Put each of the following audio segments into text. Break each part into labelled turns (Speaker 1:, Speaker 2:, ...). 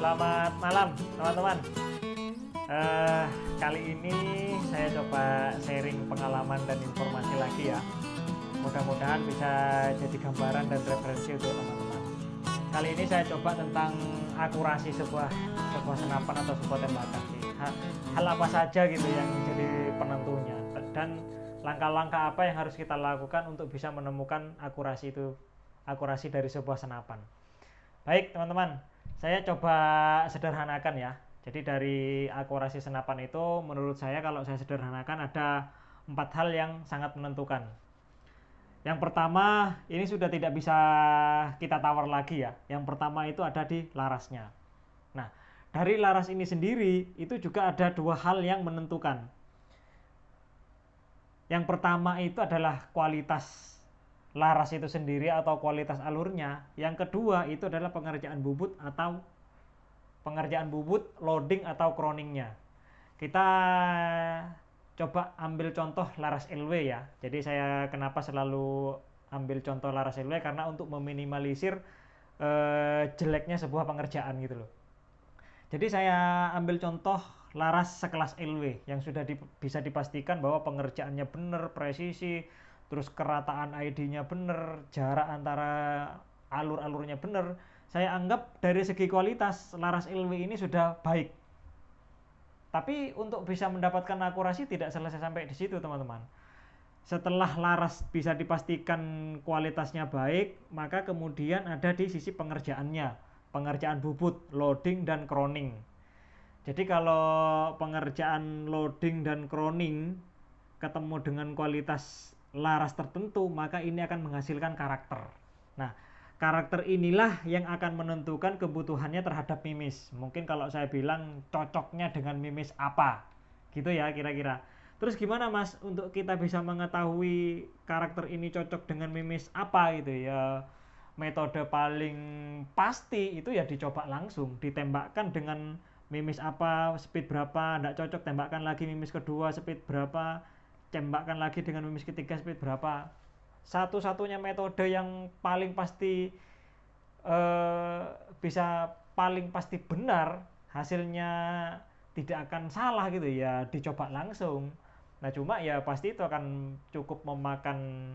Speaker 1: Selamat malam teman-teman. Kali ini saya coba sharing pengalaman dan informasi lagi ya. Mudah-mudahan bisa jadi gambaran dan referensi untuk teman-teman. Kali ini saya coba tentang akurasi sebuah senapan atau sebuah tembakan sih. Hal apa saja gitu yang jadi penentunya dan langkah-langkah apa yang harus kita lakukan untuk bisa menemukan akurasi dari sebuah senapan. Baik teman-teman, saya coba sederhanakan ya. Jadi dari akurasi senapan itu menurut saya kalau saya sederhanakan ada 4 hal yang sangat menentukan. Yang pertama, ini sudah tidak bisa kita tawar lagi ya. Yang pertama itu ada di larasnya. Nah, dari laras ini sendiri itu juga ada 2 hal yang menentukan. Yang pertama itu adalah kualitas laras itu sendiri atau kualitas alurnya. Yang kedua itu adalah pengerjaan bubut, loading atau crowningnya. Kita coba ambil contoh laras LW ya. Jadi saya kenapa selalu ambil contoh laras LW karena untuk meminimalisir jeleknya sebuah pengerjaan gitu loh. Jadi saya ambil contoh laras sekelas LW yang sudah bisa dipastikan bahwa pengerjaannya benar, presisi, terus kerataan ID-nya benar, jarak antara alur-alurnya benar. Saya anggap dari segi kualitas laras LW ini sudah baik. Tapi untuk bisa mendapatkan akurasi tidak selesai sampai di situ teman-teman. Setelah laras bisa dipastikan kualitasnya baik, maka kemudian ada di sisi pengerjaannya, pengerjaan bubut, loading dan crowning. Jadi kalau pengerjaan loading dan crowning ketemu dengan kualitas laras tertentu, maka ini akan menghasilkan karakter. Nah, karakter inilah yang akan menentukan kebutuhannya terhadap mimis. Mungkin kalau saya bilang cocoknya dengan mimis apa, gitu ya kira-kira. Terus gimana mas untuk kita bisa mengetahui karakter ini cocok dengan mimis apa gitu ya? Metode paling pasti itu ya dicoba langsung, ditembakkan dengan mimis apa, speed berapa, tidak cocok tembakkan lagi mimis kedua, speed berapa, tembakkan lagi dengan mimis ketiga, speed berapa. Satu-satunya metode yang paling pasti bisa paling pasti benar, hasilnya tidak akan salah gitu ya, dicoba langsung. Nah cuma ya pasti itu akan cukup memakan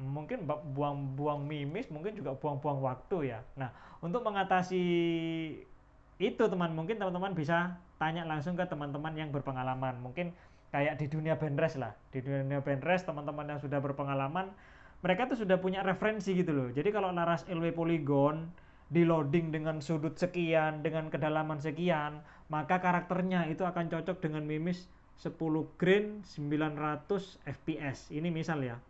Speaker 1: mungkin buang-buang mimis, mungkin juga buang-buang waktu ya. Nah untuk mengatasi itu mungkin teman-teman bisa tanya langsung ke teman-teman yang berpengalaman. Mungkin kayak di dunia benres lah, di dunia benres teman-teman yang sudah berpengalaman mereka tuh sudah punya referensi gitu loh. Jadi kalau laras LW polygon di loading dengan sudut sekian, dengan kedalaman sekian, maka karakternya itu akan cocok dengan mimis 10 grain 900 fps. Ini misal ya.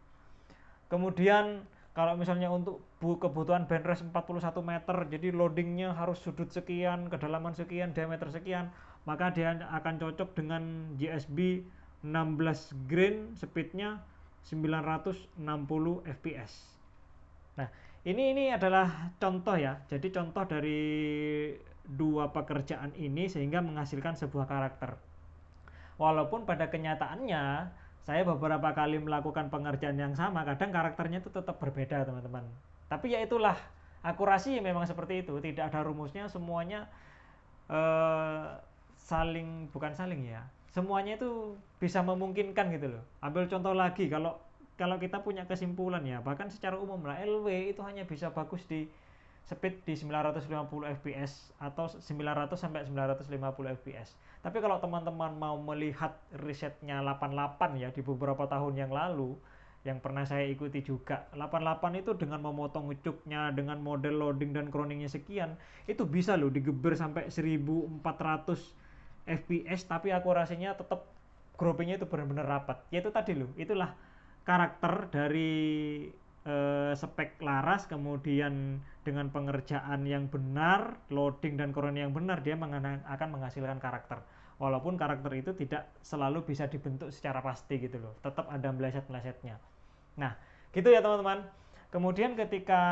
Speaker 1: Kemudian kalau misalnya untuk kebutuhan benres 41 meter, jadi loadingnya harus sudut sekian, kedalaman sekian, diameter sekian, maka dia akan cocok dengan GSB 16 grain, speednya 960 fps. Nah ini adalah contoh ya, jadi contoh dari dua pekerjaan ini sehingga menghasilkan sebuah karakter. Walaupun pada kenyataannya saya beberapa kali melakukan pengerjaan yang sama, kadang karakternya itu tetap berbeda teman-teman. Tapi ya itulah, akurasi memang seperti itu, tidak ada rumusnya, semuanya bukan saling ya, semuanya itu bisa memungkinkan gitu loh. Ambil contoh lagi, kalau kita punya kesimpulan ya, bahkan secara umum lah LW itu hanya bisa bagus di speed di 950 fps atau 900 sampai 950 fps. Tapi kalau teman-teman mau melihat risetnya 88 ya di beberapa tahun yang lalu yang pernah saya ikuti juga, 88 itu dengan memotong ngecuknya, dengan model loading dan crowningnya sekian, itu bisa loh digeber sampai 1400 fps tapi akurasinya tetap groupingnya itu benar-benar rapat. Yaitu tadi loh, itulah karakter dari spek laras, kemudian dengan pengerjaan yang benar, loading dan crowning yang benar, dia akan menghasilkan karakter. Walaupun karakter itu tidak selalu bisa dibentuk secara pasti gitu loh, tetap ada meleset-melesetnya. Nah gitu ya teman-teman. Kemudian ketika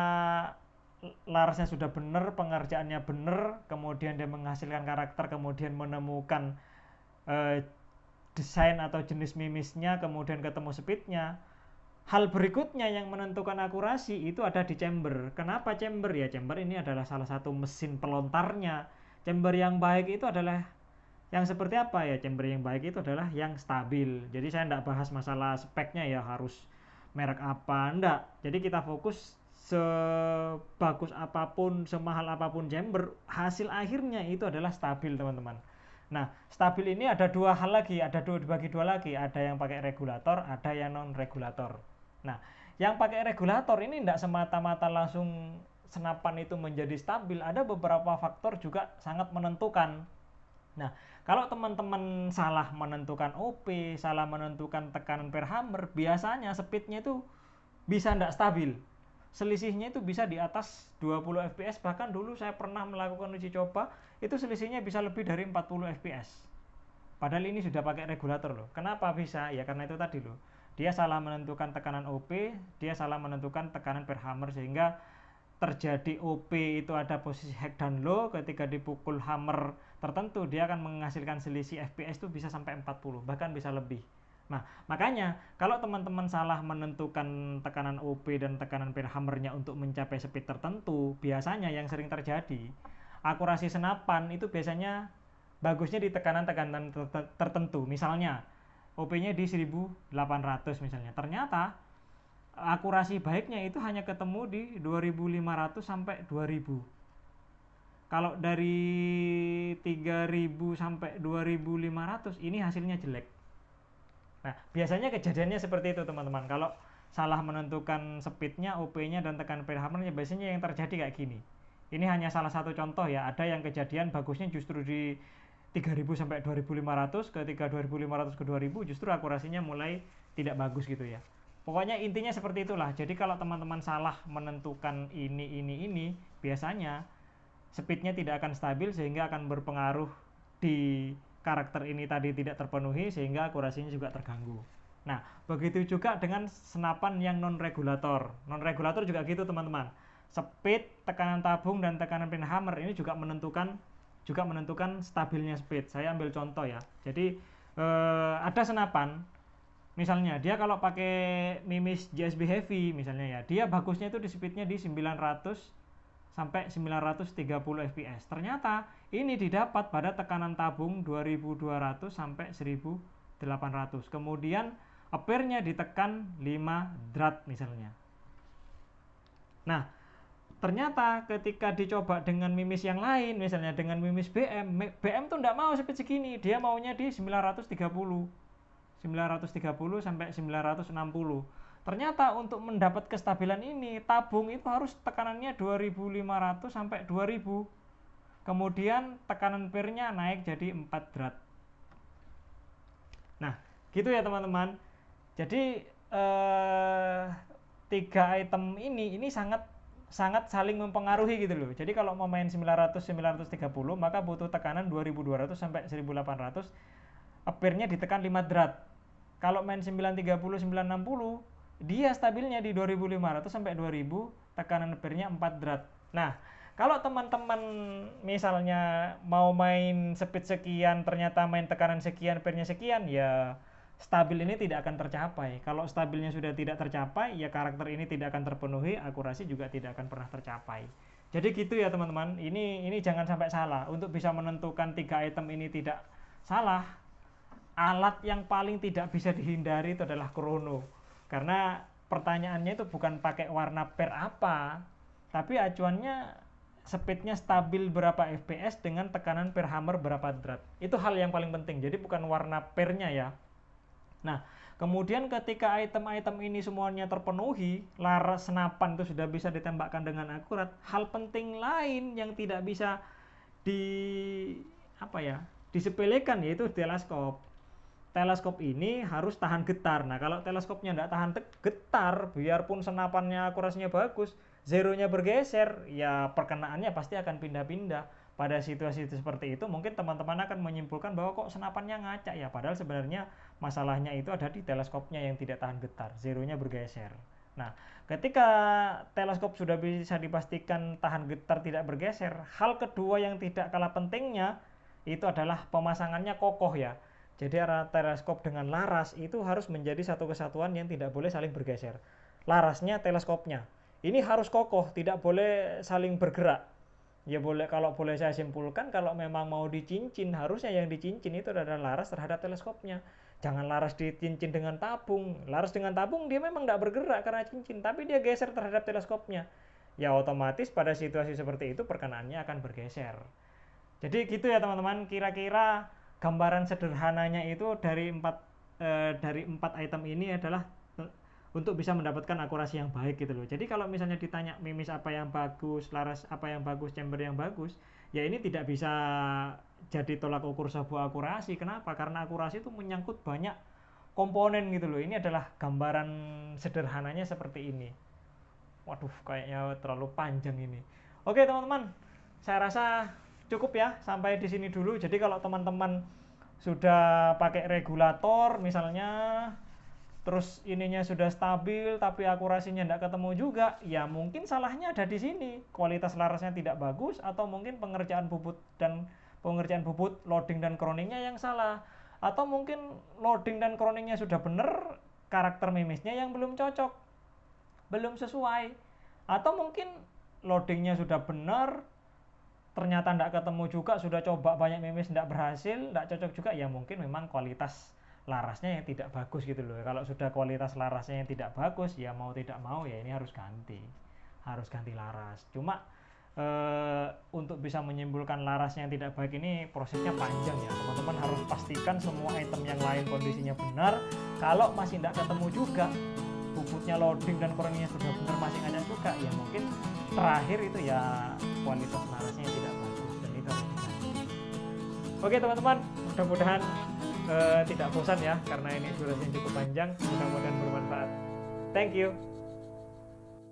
Speaker 1: larasnya sudah benar, pengerjaannya benar, kemudian dia menghasilkan karakter, kemudian menemukan desain atau jenis mimisnya, kemudian ketemu speednya, Hal berikutnya yang menentukan akurasi itu ada di chamber. Kenapa chamber? Ya chamber ini adalah salah satu mesin pelontarnya. Chamber yang baik itu adalah yang seperti apa ya? Chamber yang baik itu adalah yang stabil. Jadi saya tidak bahas masalah speknya ya harus merek apa, enggak. Jadi kita fokus sebagus apapun, semahal apapun chamber, hasil akhirnya itu adalah stabil, teman-teman. Nah, stabil ini ada dua hal lagi, dibagi dua lagi, ada yang pakai regulator, ada yang non regulator. Nah, yang pakai regulator ini tidak semata-mata langsung senapan itu menjadi stabil, ada beberapa faktor juga sangat menentukan. Nah, kalau teman-teman salah menentukan OP, salah menentukan tekanan per hammer, biasanya speednya itu bisa tidak stabil. Selisihnya itu bisa di atas 20 fps, bahkan dulu saya pernah melakukan uji coba, itu selisihnya bisa lebih dari 40 fps. Padahal ini sudah pakai regulator loh. Kenapa bisa? Ya karena itu tadi loh. Dia salah menentukan tekanan OP, dia salah menentukan tekanan per hammer, sehingga terjadi OP itu ada posisi high dan low. Ketika dipukul hammer tertentu, dia akan menghasilkan selisih fps itu bisa sampai 40, bahkan bisa lebih. Nah, makanya kalau teman-teman salah menentukan tekanan OP dan tekanan per hammernya untuk mencapai speed tertentu, biasanya yang sering terjadi, akurasi senapan itu biasanya bagusnya di tekanan-tekanan tertentu. Misalnya OP-nya di 1800 misalnya. Ternyata akurasi baiknya itu hanya ketemu di 2500 sampai 2000. Kalau dari 3000 sampai 2500 ini hasilnya jelek. Nah, biasanya kejadiannya seperti itu, teman-teman. Kalau salah menentukan speednya, OP-nya, dan tekanan per hammernya, biasanya yang terjadi kayak gini. Ini hanya salah satu contoh ya. Ada yang kejadian bagusnya justru di 3000 sampai 2500, ketika 2500 ke 2000 justru akurasinya mulai tidak bagus gitu ya. Pokoknya intinya seperti itulah. Jadi kalau teman-teman salah menentukan ini, biasanya speednya tidak akan stabil, sehingga akan berpengaruh di karakter ini tadi tidak terpenuhi, sehingga akurasinya juga terganggu. Nah, begitu juga dengan senapan yang non regulator. Non regulator juga gitu, teman-teman. Speed, tekanan tabung, dan tekanan pin hammer ini juga menentukan stabilnya speed. Saya ambil contoh ya. Jadi ada senapan, misalnya dia kalau pakai Mimis JSB Heavy misalnya ya, dia bagusnya itu di speednya di 900 sampai 930 fps. Ternyata ini didapat pada tekanan tabung 2200 sampai 1800. Kemudian ampere-nya ditekan 5 drat misalnya. Nah, ternyata ketika dicoba dengan mimis yang lain, misalnya dengan mimis BM tuh enggak mau speed segini, dia maunya di 930 sampai 960. Ternyata untuk mendapat kestabilan ini, tabung itu harus tekanannya 2500 sampai 2000. Kemudian tekanan per-nya naik jadi 4 drat. Nah, gitu ya teman-teman. Jadi tiga item ini sangat saling mempengaruhi gitu loh. Jadi kalau mau main 900 930, maka butuh tekanan 2200 sampai 1800. Ampere-nya ditekan 5 drat. Kalau main 930 960, dia stabilnya di 2500 sampai 2000, tekanan ampere-nya 4 drat. Nah, kalau teman-teman misalnya mau main speed sekian, ternyata main tekanan sekian, ampere-nya sekian, ya stabil ini tidak akan tercapai. Kalau stabilnya sudah tidak tercapai, ya karakter ini tidak akan terpenuhi, akurasi juga tidak akan pernah tercapai. Jadi gitu ya teman-teman. Ini jangan sampai salah. Untuk bisa menentukan 3 item ini tidak salah, alat yang paling tidak bisa dihindari itu adalah krono. Karena pertanyaannya itu bukan pakai warna per apa, tapi acuannya speednya stabil berapa fps dengan tekanan per hammer berapa drat. Itu hal yang paling penting. Jadi bukan warna pernya ya. Nah, kemudian ketika item-item ini semuanya terpenuhi, laras senapan itu sudah bisa ditembakkan dengan akurat. Hal penting lain yang tidak bisa disepelekan yaitu teleskop. Teleskop ini harus tahan getar. Nah, kalau teleskopnya tidak tahan getar, biarpun senapannya akurasinya bagus, zeronya bergeser, ya perkenaannya pasti akan pindah-pindah. Pada situasi seperti itu, mungkin teman-teman akan menyimpulkan bahwa kok senapannya ngacak ya, padahal sebenarnya masalahnya itu ada di teleskopnya yang tidak tahan getar, zeronya bergeser. Nah, ketika teleskop sudah bisa dipastikan tahan getar tidak bergeser, hal kedua yang tidak kalah pentingnya itu adalah pemasangannya kokoh ya. Jadi arah teleskop dengan laras itu harus menjadi satu kesatuan yang tidak boleh saling bergeser. Larasnya, teleskopnya. Ini harus kokoh, tidak boleh saling bergerak. Ya boleh, kalau boleh saya simpulkan, kalau memang mau dicincin, harusnya yang dicincin itu adalah laras terhadap teleskopnya. Jangan laras dicincin dengan tabung. Laras dengan tabung dia memang tidak bergerak karena cincin, tapi dia geser terhadap teleskopnya. Ya otomatis pada situasi seperti itu perkenaannya akan bergeser. Jadi gitu ya teman-teman, kira-kira gambaran sederhananya itu dari empat item ini adalah untuk bisa mendapatkan akurasi yang baik gitu loh. Jadi kalau misalnya ditanya mimis apa yang bagus, laras apa yang bagus, chamber yang bagus, ya ini tidak bisa jadi tolak ukur sebuah akurasi. Kenapa? Karena akurasi itu menyangkut banyak komponen gitu loh. Ini adalah gambaran sederhananya seperti ini. Waduh, kayaknya terlalu panjang ini. Oke teman-teman, saya rasa cukup ya, sampai di sini dulu. Jadi kalau teman-teman sudah pakai regulator misalnya, terus ininya sudah stabil tapi akurasinya tidak ketemu juga, ya mungkin salahnya ada di sini. Kualitas larasnya tidak bagus, atau mungkin pengerjaan bubut loading dan crowningnya yang salah, atau mungkin loading dan crowningnya sudah benar, karakter mimisnya yang belum cocok, belum sesuai, atau mungkin loadingnya sudah benar ternyata tidak ketemu juga, sudah coba banyak mimis tidak berhasil, tidak cocok juga, ya mungkin memang kualitas larasnya yang tidak bagus gitu loh. Kalau sudah kualitas larasnya yang tidak bagus, ya mau tidak mau ya ini harus ganti laras. Cuma untuk bisa menyimpulkan larasnya yang tidak baik ini prosesnya panjang ya, teman-teman harus pastikan semua item yang lain kondisinya benar. Kalau masih tidak ketemu juga, bubutnya loading dan crowningnya sudah benar masih ada juga, ya mungkin terakhir itu ya kualitas larasnya yang tidak bagus, dan itu harus diganti. Oke teman-teman, mudah-mudahan tidak bosan ya, karena ini durasinya cukup panjang. Mudah-mudahan bermanfaat. Thank you.